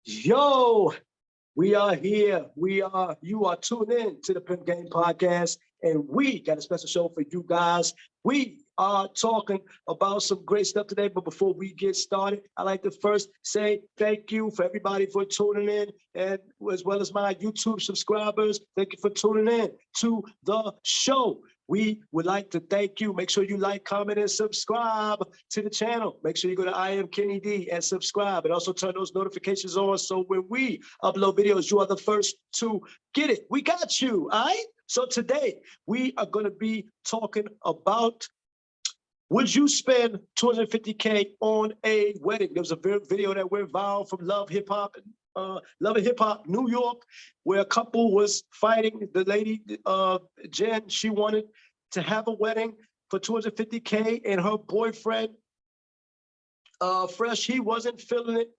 Yo, we are here. You are tuned in to the Pimp Game Podcast, and we got a special show for you guys. We are talking about some great stuff today, but before we get started, I'd like to first say thank you for everybody for tuning in, and as well as my YouTube subscribers. Thank you for tuning in to the show. We would like to thank you. Make sure you like, comment, and subscribe to the channel. Make sure you go to iamkennyd and subscribe, and also turn those notifications on so when we upload videos, you are the first to get it. We got you, all right? So today, we are going to be talking about, would you spend $250K on a wedding? There was a video that went viral from Love and Hip Hop New York, where a couple was fighting. The lady, Jen, she wanted to have a wedding for $250K, and her boyfriend, Fresh, he wasn't feeling it.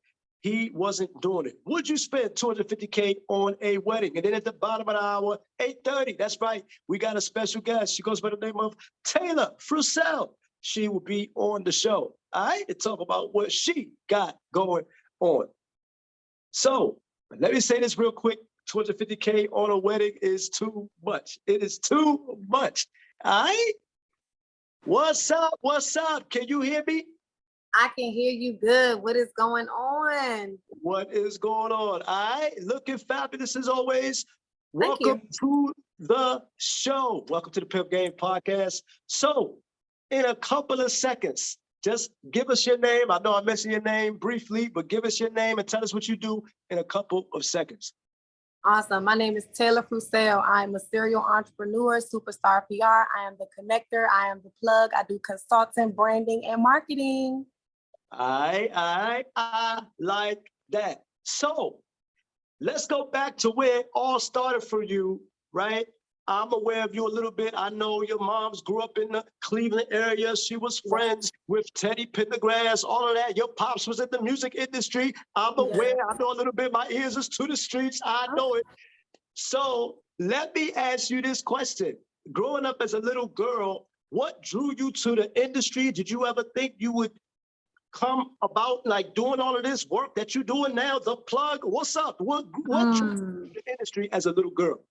He wasn't doing it. Would you spend $250K on a wedding? And then at the bottom of the hour, 8:30, that's right, we got a special guest. She goes by the name of Taylor FRUCEL. She will be on the show, all right, to talk about what she got going on. So let me say this real quick. $250K on a wedding is too much. It is too much, all right? What's up? What's up? Can you hear me? I can hear you good. What is going on? What is going on? All right, looking fabulous as always. Welcome to the show. Welcome to the Pimp Game Podcast. So, in a couple of seconds, just give us your name. I know I mentioned your name briefly, but give us your name and tell us what you do in a couple of seconds. Awesome. My name is Taylor FRUCEL. I'm a serial entrepreneur, superstar PR. I am the connector. I am the plug. I do consulting, branding, and marketing. I like that. So let's go back to where it all started for you, right? I'm aware of you a little bit. I know your mom's grew up in the Cleveland area. She was friends with Teddy Pendergrass, all of that. Your pops was in the music industry. I'm aware. I know a little bit. My ears is to the streets. I know it. So let me ask you this question. Growing up as a little girl, what drew you to the industry? Did you ever think you would come about like doing all of this work that you're doing now? The plug, what's up? What drew you to the industry as a little girl?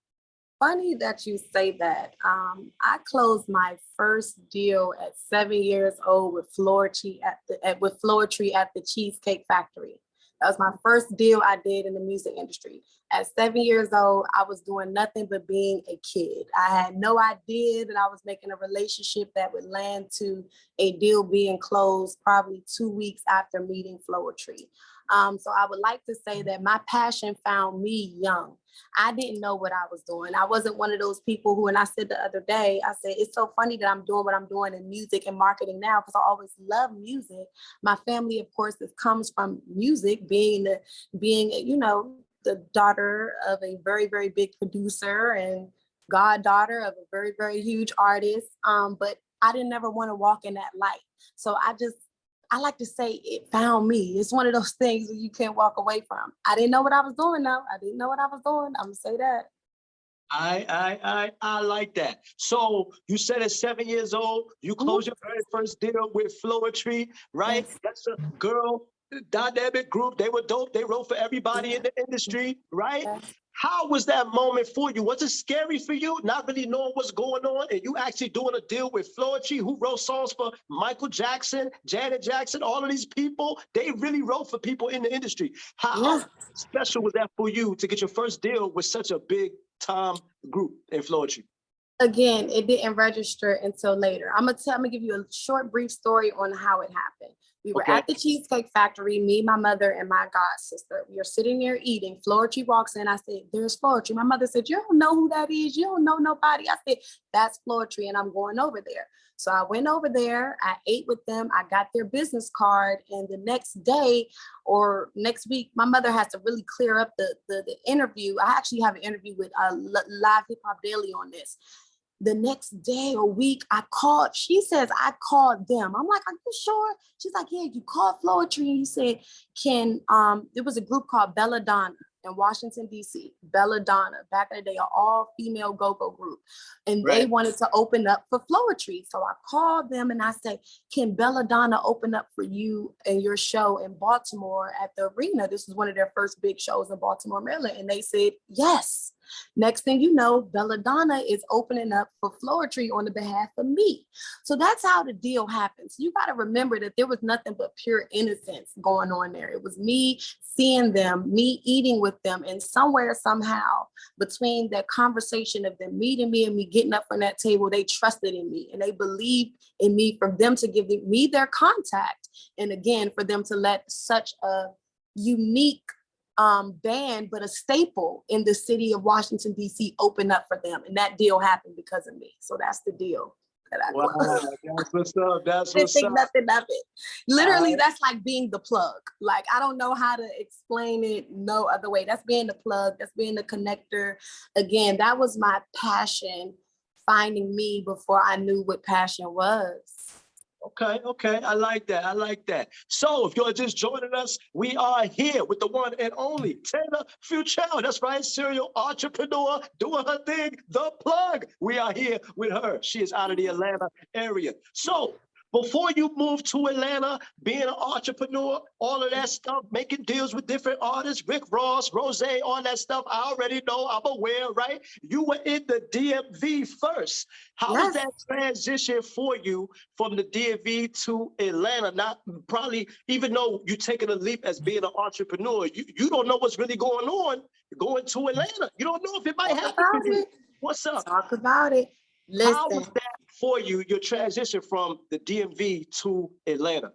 Funny that you say that. I closed my first deal at 7 years old with Floetry at the Cheesecake Factory. That was my first deal I did in the music industry. At 7 years old, I was doing nothing but being a kid. I had no idea that I was making a relationship that would land to a deal being closed probably 2 weeks after meeting Floetry. So I would like to say that my passion found me young. I didn't know what I was doing. I wasn't one of those people who, and I said the other day, I said, it's so funny that I'm doing what I'm doing in music and marketing now because I always love music. My family, of course, comes from music, being the daughter of a very, very big producer and goddaughter of a very, very huge artist. But I didn't ever want to walk in that light. So I like to say it found me. It's one of those things that you can't walk away from. I didn't know what I was doing though. I didn't know what I was doing. I'm gonna say that. I like that. So you said at 7 years old, you closed your very first deal with Floetry, right? Yes. That's a girl dynamic group. They were dope. They wrote for everybody in the industry, right? Yes. How was that moment for you? Was it scary for you, not really knowing what's going on, and you actually doing a deal with Floetry, who wrote songs for Michael Jackson, Janet Jackson, all of these people? They really wrote for people in the industry. How special was that for you to get your first deal with such a big time group in Floetry? Again, it didn't register until later. I'm gonna give you a short, brief story on how it happened. We were at the Cheesecake Factory, me, my mother, and my god sister. We are sitting there eating. Floetry walks in. I said, there's Floetry. My mother said, you don't know who that is. You don't know nobody. I said, that's Floetry, and I'm going over there. So I went over there. I ate with them. I got their business card. And the next day or next week, my mother has to really clear up the interview. I actually have an interview with Live Hip Hop Daily on this. The next day or week, I called. She says, I called them. I'm like, are you sure? She's like, yeah, you called Floetry and you said, there was a group called Belladonna. in Washington, D.C., Belladonna, back in the day, an all-female go-go group. And Right. they wanted to open up for Floetry. So I called them and I said, can Belladonna open up for you and your show in Baltimore at the arena? This was one of their first big shows in Baltimore, Maryland. And they said, yes. Next thing you know, Belladonna is opening up for Floetry on the behalf of me. So that's how the deal happens. You got to remember that there was nothing but pure innocence going on there. It was me seeing them, me eating with them, and somewhere, somehow, between that conversation of them meeting me and me getting up from that table, they trusted in me and they believed in me, for them to give me their contact. And again, for them to let such a unique band, but a staple in the city of Washington, D.C. open up for them. And that deal happened because of me. So that's the deal that I Wow, that's what's up. That's didn't what's think up. nothing of it. Literally, that's like being the plug. Like, I don't know how to explain it no other way. That's being the plug. That's being the connector. Again, that was my passion, finding me before I knew what passion was. Okay, I like that. I like that. So if you're just joining us, we are here with the one and only Taylor FRUCEL. That's right, serial entrepreneur doing her thing, the plug. We are here with her. She is out of the Atlanta area. So before you move to Atlanta, being an entrepreneur, all of that stuff, making deals with different artists, Rick Ross, Rose, all that stuff, I already know, I'm aware, right? You were in the DMV first. How was that transition for you from the DMV to Atlanta? Not probably, even though you're taking a leap as being an entrepreneur, you don't know what's really going on. You're going to Atlanta. You don't know if it might happen for you. What's up? Talk about it. Listen. How was that for you, your transition from the DMV to Atlanta?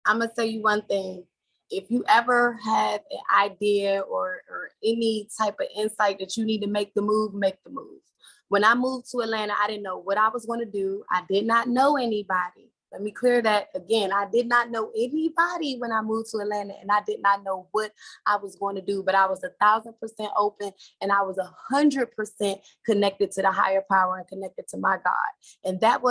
I'm going to tell you one thing. If you ever have an idea or any type of insight that you need to make the move, make the move. When I moved to Atlanta, I didn't know what I was going to do. I did not know anybody. Let me clear that again. I did not know anybody when I moved to Atlanta, and I did not know what I was going to do, but I was 1,000% open, and I was 100% connected to the higher power and connected to my God. And that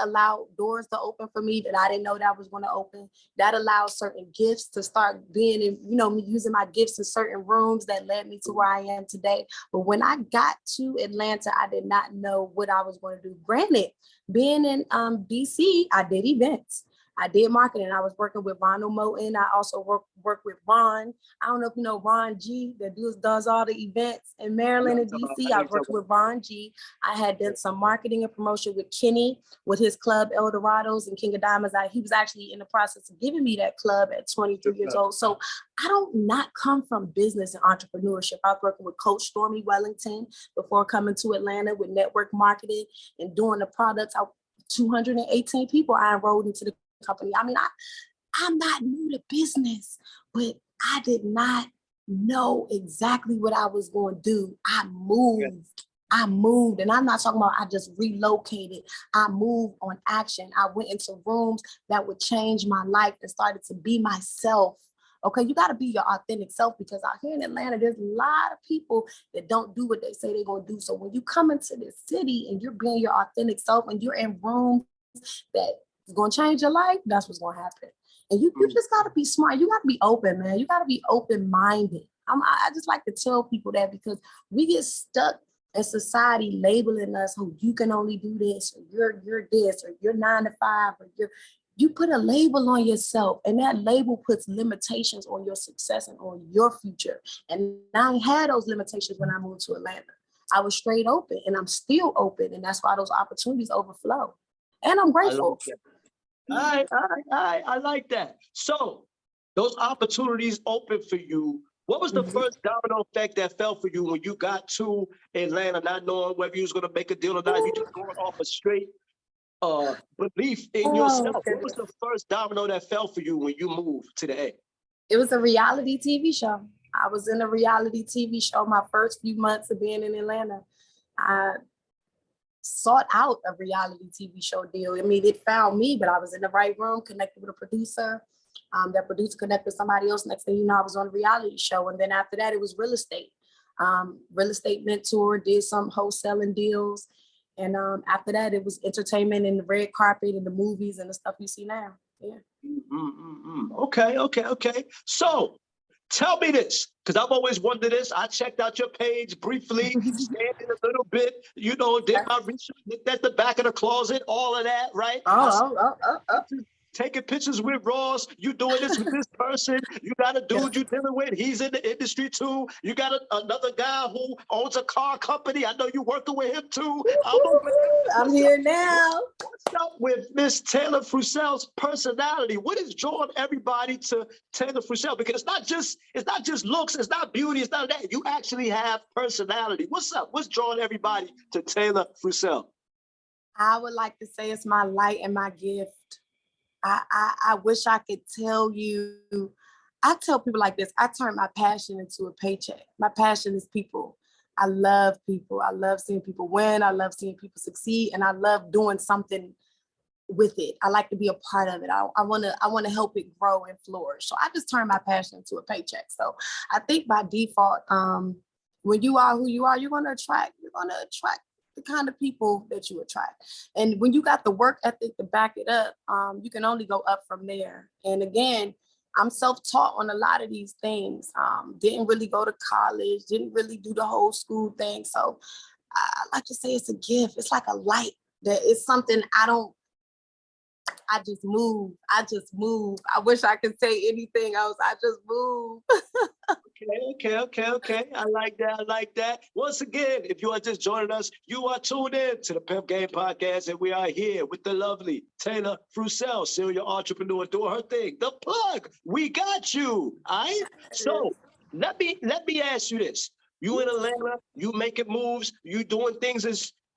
allowed doors to open for me that I didn't know that was going to open. That allowed certain gifts to start being in, me using my gifts in certain rooms that led me to where I am today. But when I got to Atlanta, I did not know what I was going to do. Granted, being in DC, I did events. I did marketing. I was working with Ronald Moten. I also worked with Ron. I don't know if you know Ron G that does all the events in Maryland and DC. I worked with Ron G. I had done some marketing and promotion with Kenny with his club El Dorados and King of Diamonds. He was actually in the process of giving me that club at 23 years old. So I don't not come from business and entrepreneurship. I was working with Coach Stormy Wellington before coming to Atlanta with network marketing and doing the products. 218 people I enrolled into the company. I mean, I'm not new to business, but I did not know exactly what I was going to do. I moved, and I'm not talking about I just relocated. I moved on action. I went into rooms that would change my life and started to be myself. Okay, you got to be your authentic self, because out here in Atlanta, there's a lot of people that don't do what they say they're going to do. So when you come into this city and you're being your authentic self and you're in rooms that is going to change your life, that's what's going to happen. And you just got to be smart. You got to be open, man. You got to be open-minded. I just like to tell people that, because we get stuck in society labeling us, oh, you can only do this, or you're this, or you're 9 to 5, or you put a label on yourself, and that label puts limitations on your success and on your future. And I had those limitations when I moved to Atlanta. I was straight open, and I'm still open, and that's why those opportunities overflow. And I'm grateful. All right. I like that. So those opportunities open for you. What was the first domino effect that fell for you when you got to Atlanta, not knowing whether you was going to make a deal or not? You just going off a straight belief in yourself. What was the first domino that fell for you when you moved to the A? It was a reality TV show. I was in a reality TV show my first few months of being in Atlanta. I sought out a reality TV show deal. I mean, it found me, but I was in the right room, connected with a producer. That producer connected with somebody else. Next thing you know, I was on a reality show. And then after that, it was real estate. Real estate mentor, did some wholesaling deals. And after that, it was entertainment and the red carpet and the movies and the stuff you see now. Yeah. Okay. So tell me this. Because I've always wondered this. I checked out your page briefly, scanned it a little bit, did my research, looked at the back of the closet, all of that, right? Taking pictures with Ross. You doing this with this person. You got a dude you dealing with. He's in the industry too. You got another guy who owns a car company. I know you working with him too. I'm here now. What's up with Miss Taylor FRUCEL's personality? What is drawing everybody to Taylor FRUCEL? Because it's not just looks, it's not beauty, it's not that. You actually have personality. What's up? What's drawing everybody to Taylor FRUCEL? I would like to say it's my light and my gift. I wish I could tell you. I tell people like this, I turn my passion into a paycheck. My passion is people. I love people. I love seeing people win. I love seeing people succeed. And I love doing something with it. I like to be a part of it. I want to help it grow and flourish. So I just turn my passion into a paycheck. So I think by default, when you are who you are, you're going to attract the kind of people that you attract. And when you got the work ethic to back it up, you can only go up from there. And again, I'm self-taught on a lot of these things. Didn't really go to college, didn't really do the whole school thing. So I like to say it's a gift. It's like a light that is something I just move. I wish I could say anything else. I just move. Okay. I like that. Once again, if you are just joining us, you are tuned in to the Pimp Game Podcast, and we are here with the lovely Taylor FRUCEL, serial entrepreneur, doing her thing. The plug, we got you. All right. So let me ask you this: you in Atlanta, you making moves, you doing things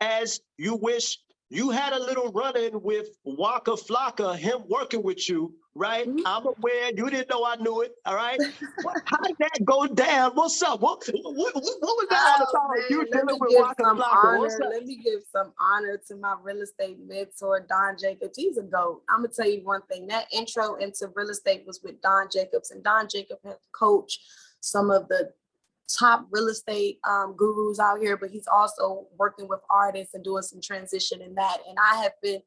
as you wish. You had a little run-in with Waka Flocka, him working with you, right? I'm aware. You didn't know I knew it, all right? How did that go down? What's up? What was that all about? You dealing with Waka Flocka? What's up? Let me give some honor to my real estate mentor, Don Jacobs. He's a GOAT. I'm going to tell you one thing. That intro into real estate was with Don Jacobs, and Don Jacobs has coached some of the top real estate gurus out here, but he's also working with artists and doing some transition in that. And I have been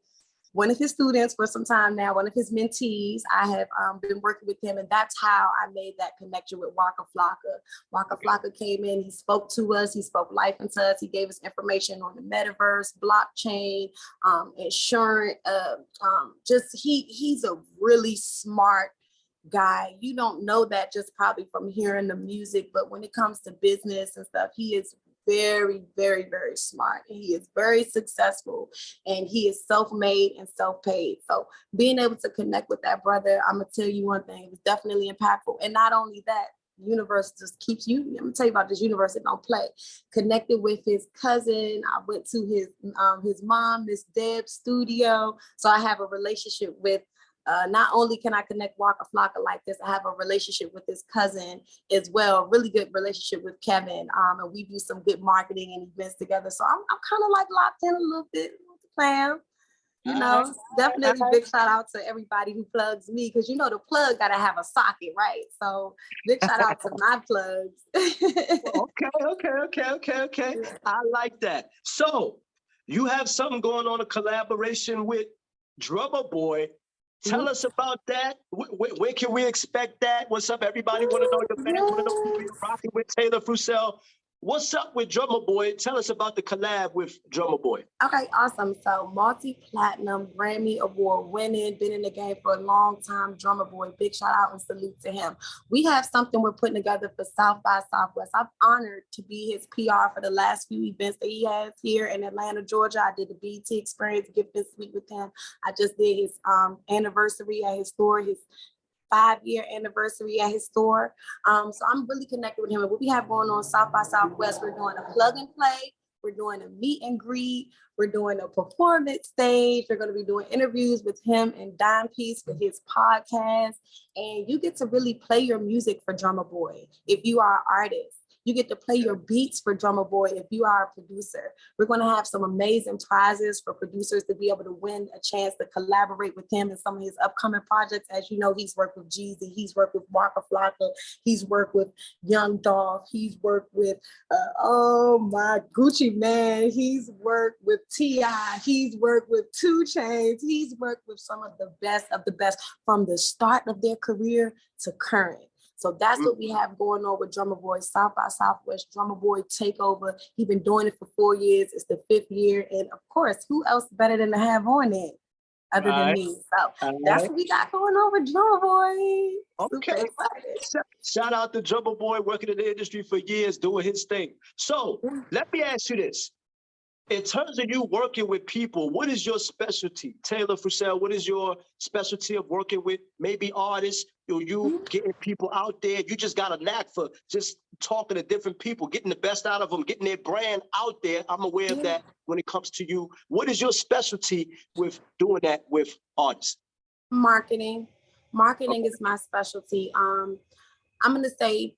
one of his students for some time now, one of his mentees. I have been working with him, and that's how I made that connection with Waka Flocka. Waka Flocka came in, he spoke to us, he spoke life into us, he gave us information on the metaverse, blockchain, insurance, he's a really smart guy. You don't know that just probably from hearing the music, but when it comes to business and stuff, he is very, very, very smart. And he is very successful, and he is self-made and self-paid. So being able to connect with that brother, I'm gonna tell you one thing, it was definitely impactful. And not only that, universe just keeps you, I'm gonna tell you about this universe that don't play. Connected with his cousin. I went to his mom, Miss Deb's studio. So I have a relationship with not only can I connect Waka Flocka like this, I have a relationship with his cousin as well. Really good relationship with Kevin. And we do some good marketing and events together. So I'm kind of like locked in a little bit with the plan. Definitely big shout out to everybody who plugs me, because the plug gotta have a socket, right? So big shout out to my plugs. Okay. I like that. So you have something going on, a collaboration with Drummer Boy. Tell us about that. When can we expect that? What's up, everybody? Want to know your fans? Want to know who you're rocking with Taylor FRUCEL? What's up with Drummer Boy? Tell us about the collab with Drummer Boy. Okay, awesome. So multi-platinum, Grammy Award winning, been in the game for a long time, Drummer Boy. Big shout out and salute to him. We have something we're putting together for South by Southwest. I'm honored to be his PR for the last few events that he has here in Atlanta, Georgia. I did the BT Experience Gift and Suite with him. I just did his anniversary at his store, his 5-year anniversary at his store. So I'm really connected with him. And what we have going on South by Southwest, we're doing a plug and play. We're doing a meet and greet. We're doing a performance stage. We're going to be doing interviews with him and Dime Piece for his podcast. And you get to really play your music for Drummer Boy if you are an artist. You get to play your beats for Drummer Boy if you are a producer. We're going to have some amazing prizes for producers to be able to win a chance to collaborate with him in some of his upcoming projects. As you know, he's worked with Jeezy, he's worked with Waka Flocka, he's worked with Young Dolph, he's worked with, Gucci Man, he's worked with T.I., he's worked with 2 Chainz, he's worked with some of the best from the start of their career to current. So that's what we have going on with Drummer Boy, South by Southwest Drummer Boy Takeover. He's been doing it for 4 years. It's the 5th year. And of course, who else better than to have on it other than me? So that's what we got going on with Drummer Boy. Okay. Super excited. Shout out to Drummer Boy, working in the industry for years, doing his thing. So let me ask you this. In terms of you working with people, what is your specialty? Taylor FRUCEL, what is your specialty of working with maybe artists? You getting people out there? You just got a knack for just talking to different people, getting the best out of them, getting their brand out there. I'm aware of that when it comes to you. What is your specialty with doing that with artists? Marketing. Marketing is my specialty. I'm going to say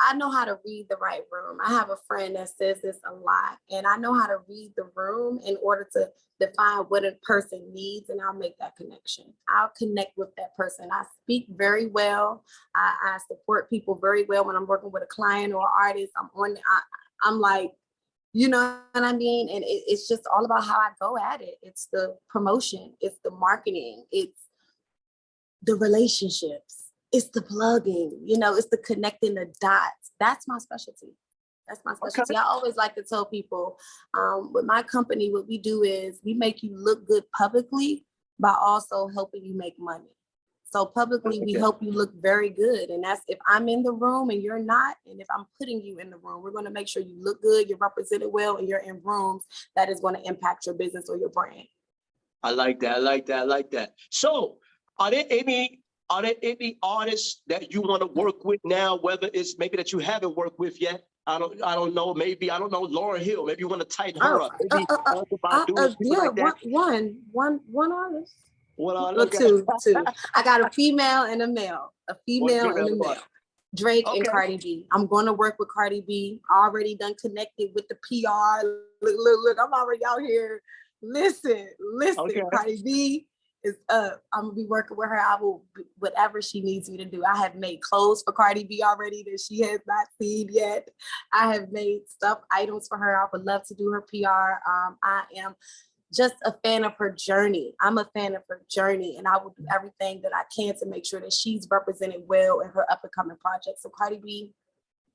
I know how to read the right room. I have a friend that says this a lot, and I know how to read the room in order to define what a person needs, and I'll make that connection. I'll connect with that person. I speak very well. I support people very well when I'm working with a client or artist. I'm like, you know what I mean? And it's just all about how I go at it. It's the promotion. It's the marketing. It's the relationships. It's the plugging, it's the connecting the dots. That's my specialty. That's my specialty. Okay. I always like to tell people with my company, what we do is we make you look good publicly by also helping you make money. So publicly, we help you look very good. And that's if I'm in the room and you're not, and if I'm putting you in the room, we're going to make sure you look good, you're represented well, and you're in rooms that is going to impact your business or your brand. I like that. I like that. I like that. So are there any artists that you want to work with now, whether it's maybe that you haven't worked with yet? I don't know. Maybe, I don't know, Lauryn Hill. Maybe you want to tighten her up. Maybe like that. One artist. What artist? Two. I got a female and a male. A female and a male. Drake and Cardi B. I'm going to work with Cardi B. Already done connected with the PR. Look, I'm already out here. Listen. Okay. Cardi B is up. I'm gonna be working with her. I will whatever she needs me to do. I have made clothes for Cardi B already that she has not seen yet. I have made stuff items for her. I would love to do her PR. I am just a fan of her journey. I'm a fan of her journey, and I will do everything that I can to make sure that she's represented well in her up and coming projects. So Cardi B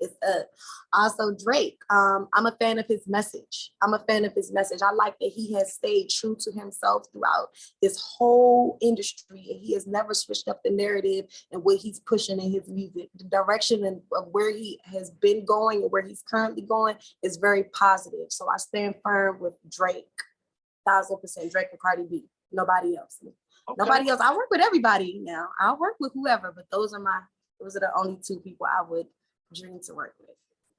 is up. Also Drake, I'm a fan of his message. I like that he has stayed true to himself throughout this whole industry, and he has never switched up the narrative and what he's pushing in his music. The direction of where he has been going and where he's currently going is very positive. So I stand firm with Drake, 1000%. Drake and Cardi B. Nobody else. Okay. Nobody else. I work with everybody now. I'll work with whoever, but those are the only two people I would dream to work with.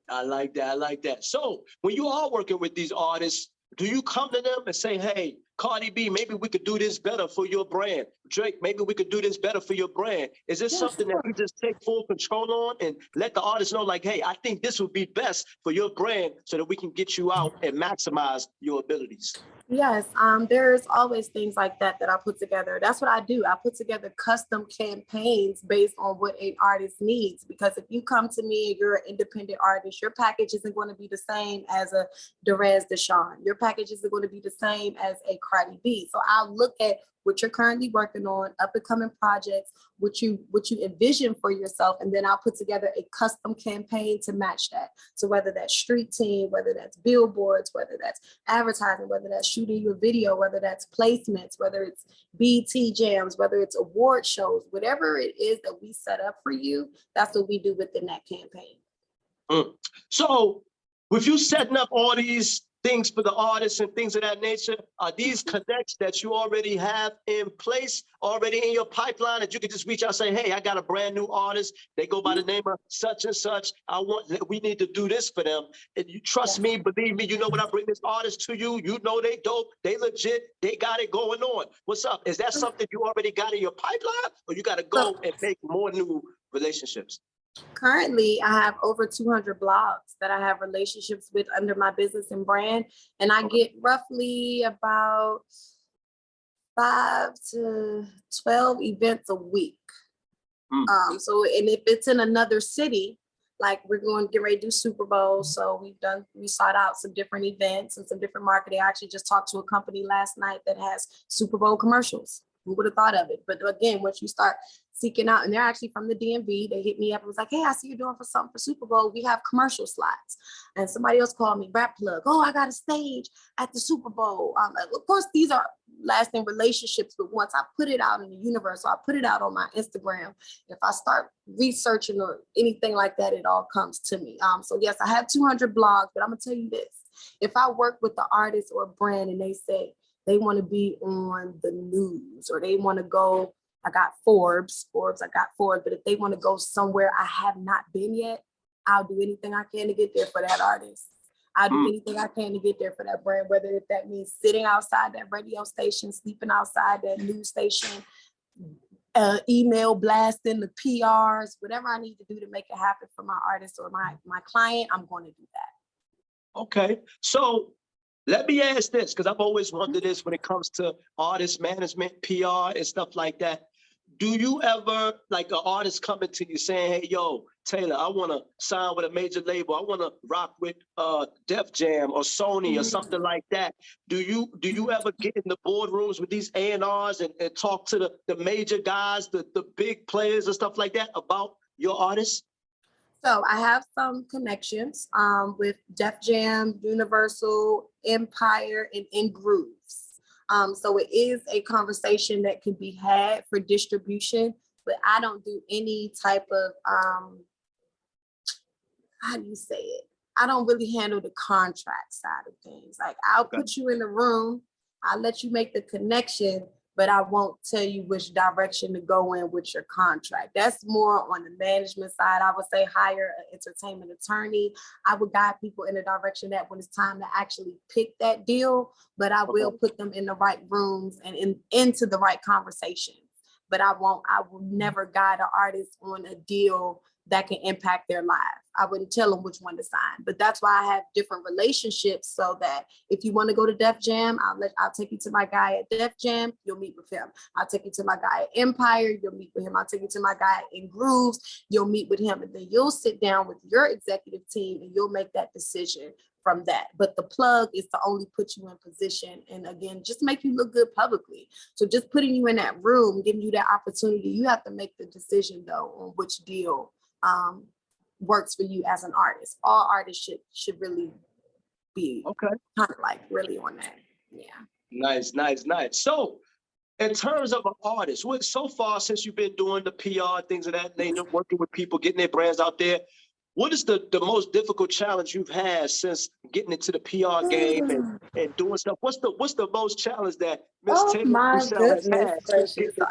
I like that. So when you are working with these artists, do you come to them and say, hey, Cardi B, maybe we could do this better for your brand? Drake, maybe we could do this better for your brand. Is this something that you just take full control on and let the artist know, like, hey, I think this would be best for your brand so that we can get you out and maximize your abilities? Yes, there's always things like that I put together. That's what I do. I put together custom campaigns based on what an artist needs. Because if you come to me and you're an independent artist, your package isn't going to be the same as a Derez Deshawn. Your package isn't going to be the same as a Cardi B. So I'll look at what you're currently working on, up and coming projects, what you envision for yourself, and then I'll put together a custom campaign to match that. So whether that's street team, whether that's billboards, whether that's advertising, whether that's shooting your video, whether that's placements, whether it's BT jams, whether it's award shows, whatever it is that we set up for you, that's what we do within that campaign. So with you setting up all these things for the artists and things of that nature, are these connects that you already have in place, already in your pipeline, that you can just reach out and say, hey, I got a brand new artist. They go by the name of such and such. We need to do this for them. And you trust me, believe me, when I bring this artist to you, they dope, they legit, they got it going on. What's up? Is that something you already got in your pipeline, or you got to go and make more new relationships? Currently, I have over 200 blogs that I have relationships with under my business and brand, and I get roughly about 5 to 12 events a week. So, and if it's in another city, like we're going to get ready to do Super Bowl, so we sought out some different events and some different marketing. I actually just talked to a company last night that has Super Bowl commercials. Who would have thought of it? But again, once you start seeking out, and they're actually from the DMV. They hit me up and was like, hey, I see you're doing for something for Super Bowl. We have commercial slots. And somebody else called me, Rap Plug. Oh, I got a stage at the Super Bowl. Of course, these are lasting relationships, but once I put it out in the universe, so I put it out on my Instagram, if I start researching or anything like that, it all comes to me. So yes, I have 200 blogs, but I'm gonna tell you this. If I work with the artist or brand and they say they want to be on the news, or they want to go, I got Forbes, but if they want to go somewhere I have not been yet, I'll do anything I can to get there for that artist. I'll do anything I can to get there for that brand, whether if that means sitting outside that radio station, sleeping outside that news station, email blasting the PRs, whatever I need to do to make it happen for my artist or my client, I'm going to do that. Okay, so let me ask this, because I've always wondered this when it comes to artist management, PR, and stuff like that. Do you ever, like an artist coming to you saying, hey, yo, Taylor, I want to sign with a major label. I want to rock with Def Jam or Sony or something like that. Do you ever get in the boardrooms with these A&Rs and talk to the major guys, the big players and stuff like that about your artists? So I have some connections with Def Jam, Universal, Empire, and In Grooves. So it is a conversation that can be had for distribution, but I don't do any type of, how do you say it? I don't really handle the contract side of things. Like I'll put you in the room, I'll let you make the connection, but I won't tell you which direction to go in with your contract. That's more on the management side. I would say hire an entertainment attorney. I would guide people in the direction that when it's time to actually pick that deal, but I will put them in the right rooms and into the right conversation. But I will never guide an artist on a deal that can impact their lives. I wouldn't tell them which one to sign, but that's why I have different relationships, so that if you want to go to Def Jam, I'll take you to my guy at Def Jam, you'll meet with him. I'll take you to my guy at Empire, you'll meet with him. I'll take you to my guy in Grooves, you'll meet with him, and then you'll sit down with your executive team and you'll make that decision from that. But the plug is to only put you in position and again, just make you look good publicly. So just putting you in that room, giving you that opportunity, you have to make the decision though on which deal works for you as an artist. All artists should really be kind of like really on that. Yeah. Nice. So in terms of an artist, so far since you've been doing the PR, things of that nature, working with people, getting their brands out there, what is the most difficult challenge you've had since getting into the PR game and doing stuff? What's the most challenge that Miss Taylor FRUCEL has had? So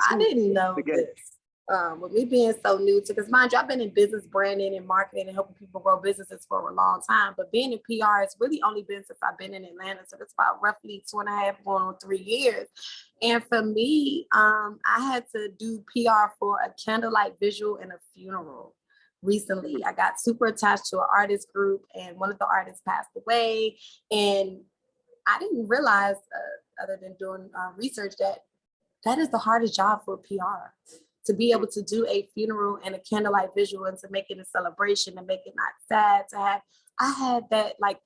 I didn't know this. With me being so new to, because mind you, I've been in business branding and marketing and helping people grow businesses for a long time, but being in PR has really only been since I've been in Atlanta. So that's about roughly 2.5 going on 3 years. And for me, I had to do PR for a candlelight visual and a funeral. Recently, I got super attached to an artist group and one of the artists passed away. And I didn't realize, other than doing research, that is the hardest job for PR. To be able to do a funeral and a candlelight visual and to make it a celebration and make it not sad I had that like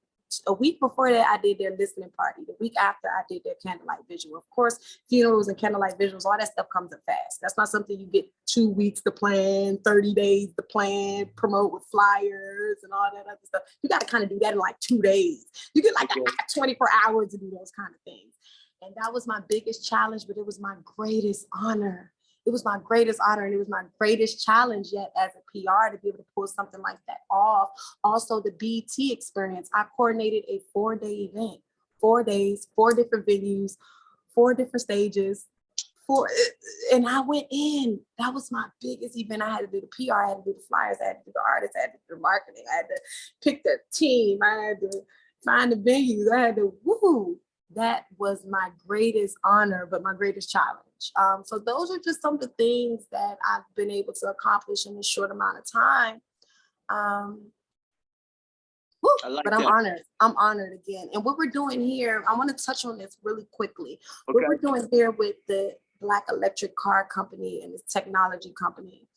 a week before that, I did their listening party. The week after, I did their candlelight visual. Of course, funerals and candlelight visuals, all that stuff comes in fast. That's not something you get 2 weeks to plan, 30 days to plan, promote with flyers and all that other stuff. You got to kind of do that in like 2 days. You get like 24 hours to do those kind of things. And that was my biggest challenge, but it was my greatest honor. It was my greatest honor and it was my greatest challenge yet as a PR to be able to pull something like that off. Also, the BET experience. I coordinated a 4-day event, 4 days, 4 different venues, 4 different stages, and I went in. That was my biggest event. I had to do the PR, I had to do the flyers, I had to do the artists, I had to do the marketing, I had to pick the team, I had to find the venues, I had to That was my greatest honor, but my greatest challenge. So those are just some of the things that I've been able to accomplish in a short amount of time. But I'm honored. I'm honored again. And what we're doing here, I want to touch on this really quickly. What we're doing here with the Black Electric Car Company and this technology company,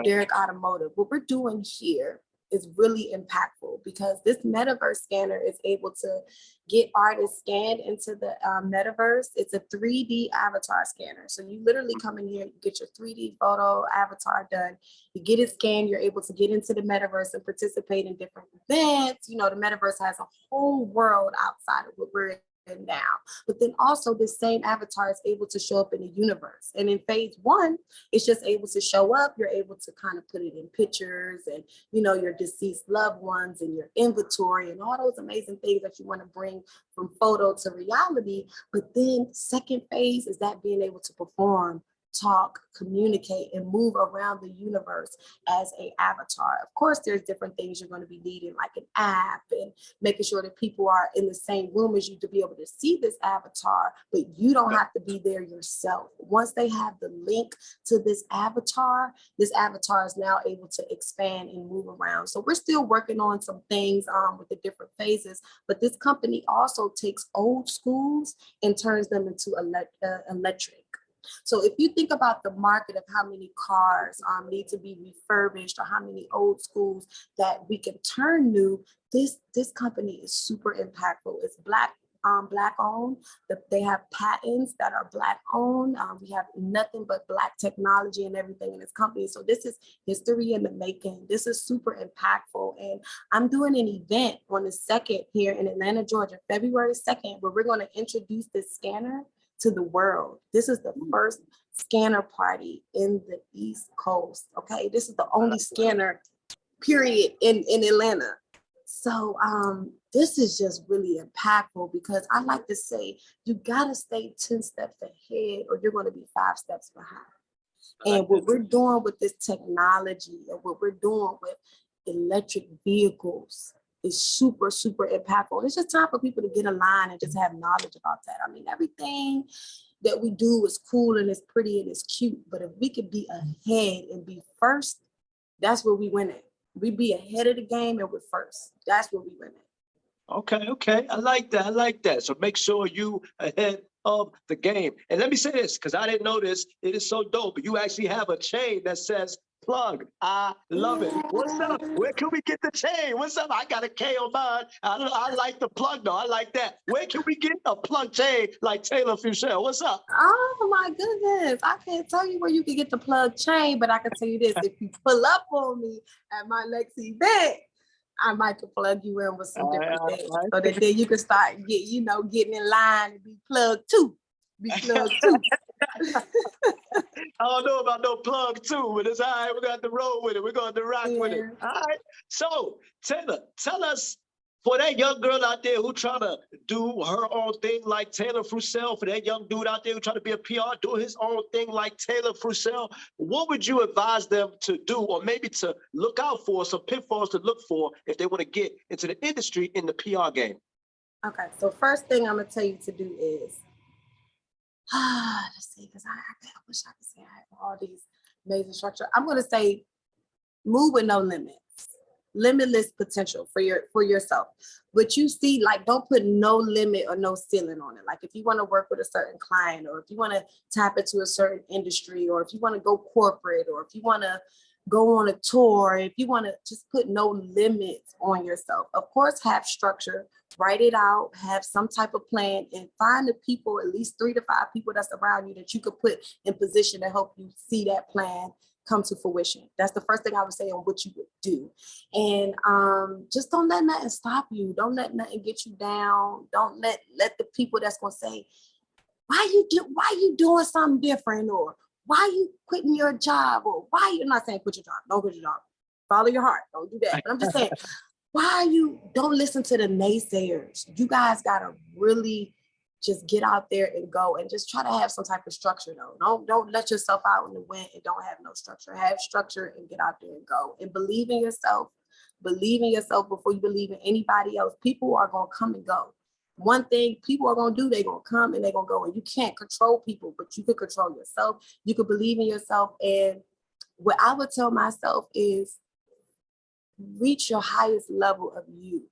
Derek Automotive, what we're doing here is really impactful, because this metaverse scanner is able to get artists scanned into the metaverse. It's a 3D avatar scanner. So you literally come in here, you get your 3D photo avatar done, you get it scanned, you're able to get into the metaverse and participate in different events. You know, the metaverse has a whole world outside of what we're in now. But then also this same avatar is able to show up in the universe. And in phase one, it's just able to show up. You're able to kind of put it in pictures and, you know, your deceased loved ones and your inventory and all those amazing things that you want to bring from photo to reality. But then second phase is that being able to perform, talk, communicate, and move around the universe as an avatar. Of course, there's different things you're going to be needing, like an app and making sure that people are in the same room as you to be able to see this avatar, but you don't have to be there yourself. Once they have the link to this avatar is now able to expand and move around. So we're still working on some things with the different phases, but this company also takes old schools and turns them into electric. So if you think about the market of how many cars need to be refurbished, or how many old schools that we can turn new, this company is super impactful. It's Black owned. They have patents that are Black owned. We have nothing but Black technology and everything in this company. So this is history in the making. This is super impactful. And I'm doing an event on the 2nd here in Atlanta, Georgia, February 2nd, where we're going to introduce this scanner to the world. This is the first scanner party in the East Coast. Okay, this is the only scanner, period, in Atlanta. So this is just really impactful, because I like to say you gotta stay 10 steps ahead or you're gonna be 5 steps behind. And what we're doing with this technology and what we're doing with electric vehicles is super, super impactful. It's just time for people to get aligned and just have knowledge about that. I mean, everything that we do is cool and it's pretty and it's cute, but if we could be ahead and be first, that's where we win it. We be ahead of the game and we're first. That's where we win it. Okay. I like that. So make sure you ahead of the game. And let me say this, because I didn't know this. It is so dope. You actually have a chain that says plug. I love it. What's up? Where can we get the chain? What's up? I got a K on mine. I like the plug though. I like that. Where can we get a plug chain like Taylor FRUCEL? What's up? Oh my goodness. I can't tell you where you can get the plug chain, but I can tell you this. If you pull up on me at my next event, I might plug you in with some different things, so that then you can start getting in line and be plugged too. I don't know about no plug too, but it's all right. We're going to have to roll with it. We're going to rock with it. All right. So, Taylor, tell us, for that young girl out there who trying to do her own thing like Taylor FRUCEL, for that young dude out there who trying to be a PR, do his own thing like Taylor FRUCEL, what would you advise them to do, or maybe to look out for, some pitfalls to look for if they want to get into the industry in the PR game? Okay, so first thing I'm going to tell you to do is, let's see, because I wish I could say I have all these amazing structure. I'm going to say move with no limits. Limitless potential for yourself. But you see, like, don't put no limit or no ceiling on it. Like, if you want to work with a certain client, or if you want to tap into a certain industry, or if you want to go corporate, or if you want to go on a tour, if you want to just put no limits on yourself. Of course, have structure, write it out, have some type of plan, and find the people, at least 3 to 5 people that's around you that you could put in position to help you see that plan come to fruition. That's the first thing I would say on what you would do. And just don't let nothing stop you. Don't let nothing get you down. Don't let the people that's gonna say, why you doing something different, or why you quitting your job, or why you're not saying quit your job. Don't quit your job. Follow your heart. Don't do that. But I'm just saying, don't listen to the naysayers. You guys gotta really just get out there and go, and just try to have some type of structure though. Don't let yourself out in the wind and don't have no structure. Have structure and get out there and go. And believe in yourself. Believe in yourself before you believe in anybody else. People are gonna come and go. One thing people are gonna do, they're gonna come and they're gonna go. And you can't control people, but you can control yourself. You can believe in yourself. And what I would tell myself is reach your highest level of you.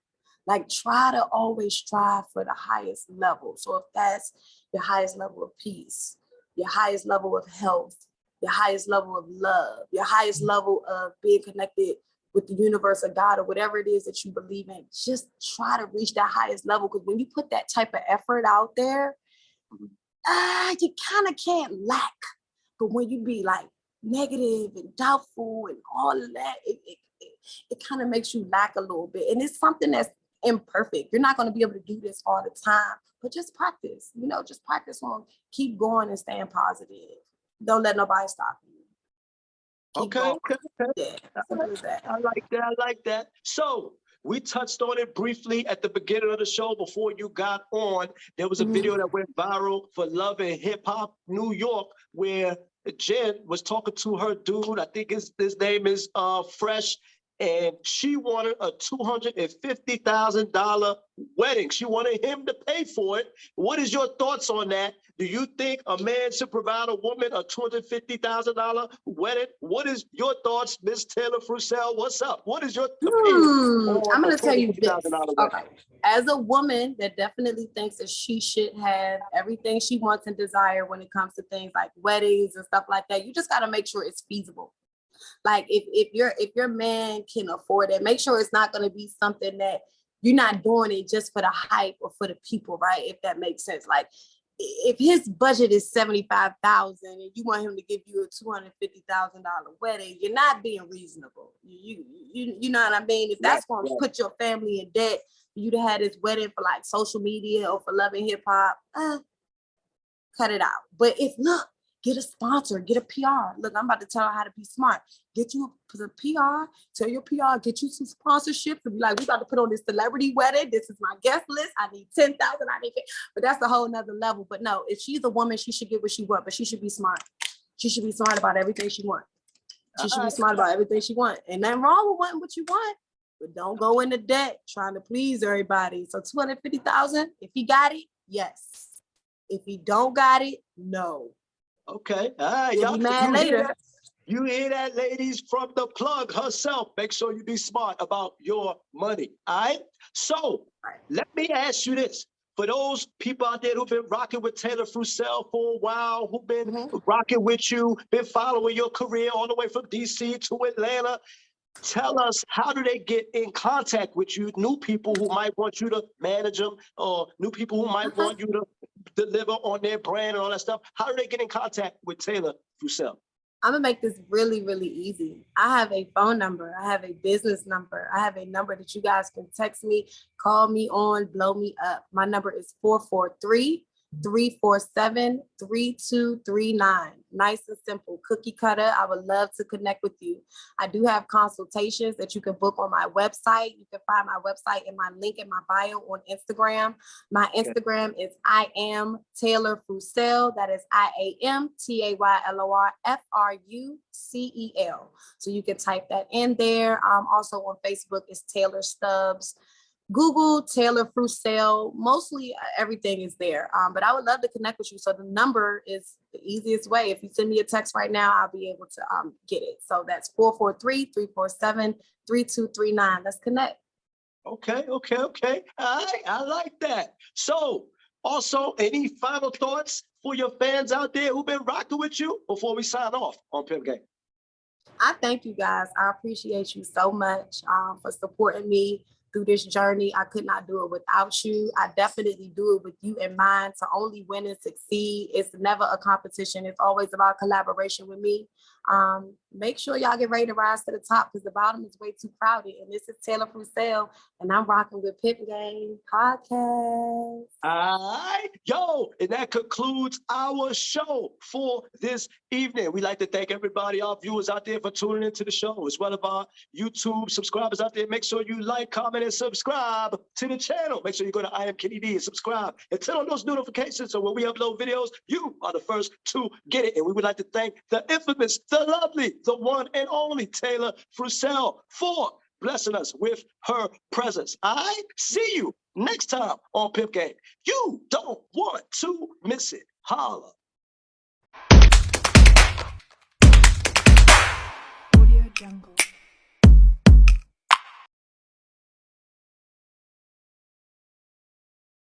Like, try to always strive for the highest level. So if that's your highest level of peace, your highest level of health, your highest level of love, your highest level of being connected with the universe or God or whatever it is that you believe in, just try to reach that highest level. Because when you put that type of effort out there, you kind of can't lack. But when you be like negative and doubtful and all of that, it kind of makes you lack a little bit. And it's something that's imperfect. You're not going to be able to do this all the time, but just practice, just practice on keep going and staying positive. Don't let nobody stop you. Okay. Yeah, simple as that. I like that. So we touched on it briefly at the beginning of the show before you got on. There was a video that went viral for Love and Hip Hop New York where Jen was talking to her dude. I think his name is Fresh. And she wanted a $250,000 wedding. She wanted him to pay for it. What is your thoughts on that? Do you think a man should provide a woman a $250,000 wedding? What is your thoughts, Miss Taylor FRUCEL? What's up? What is your opinion? I'm going to tell you this. Wedding? Okay. As a woman that definitely thinks that she should have everything she wants and desire when it comes to things like weddings and stuff like that, you just got to make sure it's feasible. Like if your man can afford it, make sure it's not going to be something that you're not doing it just for the hype or for the people, right? If that makes sense. Like if his budget is $75,000 and you want him to give you a $250,000 wedding, you're not being reasonable. You know what I mean? If that's going to put your family in debt, for you to have this wedding for like social media or for Love and Hip Hop, cut it out. But get a sponsor, get a PR. Look, I'm about to tell her how to be smart. Get you a PR, tell your PR, get you some sponsorships and be like, we about to put on this celebrity wedding. This is my guest list. I need 10,000. I need it. But that's a whole nother level. But no, if she's a woman, she should get what she wants, but she should be smart. She should be smart about everything she wants. She should be smart about everything she wants. And nothing wrong with wanting what you want, but don't go into debt trying to please everybody. So $250,000, if he got it, yes. If he don't got it, no. Okay. All right. You'll be mad later. You hear that, ladies, from the plug herself. Make sure you be smart about your money. All right. So let me ask you this. For those people out there who've been rocking with Taylor FRUCEL for a while, who've been rocking with you, been following your career all the way from DC to Atlanta, tell us, how do they get in contact with you? New people who might want you to manage them, or new people who might want you to deliver on their brand and all that stuff. How do they get in contact with Taylor FRUCEL? I'm gonna make this really, really easy. I have a phone number. I have a business number. I have a number that you guys can text me, call me on, blow me up. My number is 443-347-3239. Nice and simple, cookie cutter. I would love to connect with you. I do have consultations that you can book on my website. You can find my website in my link in my bio on Instagram. My Instagram is iamtaylorfrucel. That is iamtaylorfrucel. So you can type that in there. Also on Facebook is Taylor Stubbs. Google Taylor FRUCEL, mostly everything is there. But I would love to connect with you. So the number is the easiest way. If you send me a text right now, I'll be able to get it. So that's 443-347-3239. Let's connect. Okay. All right, I like that. So also, any final thoughts for your fans out there who've been rocking with you before we sign off on Pimp Game? I thank you guys. I appreciate you so much for supporting me through this journey. I could not do it without you. I definitely do it with you in mind to only win and succeed. It's never a competition. It's always about collaboration with me. Make sure y'all get ready to rise to the top because the bottom is way too crowded. And this is Taylor FRUCEL, and I'm rocking with Pimp Game Podcast. All right, and that concludes our show for this evening. We'd like to thank everybody, our viewers out there, for tuning into the show, as well as our YouTube subscribers out there. Make sure you like, comment, and subscribe to the channel. Make sure you go to iamkennyd and subscribe and turn on those notifications so when we upload videos, you are the first to get it. And we would like to thank the infamous, the lovely, the one and only Taylor FRUCEL for blessing us with her presence. I see you next time on Pimp Game. You don't want to miss it. Holla. Audio Jungle.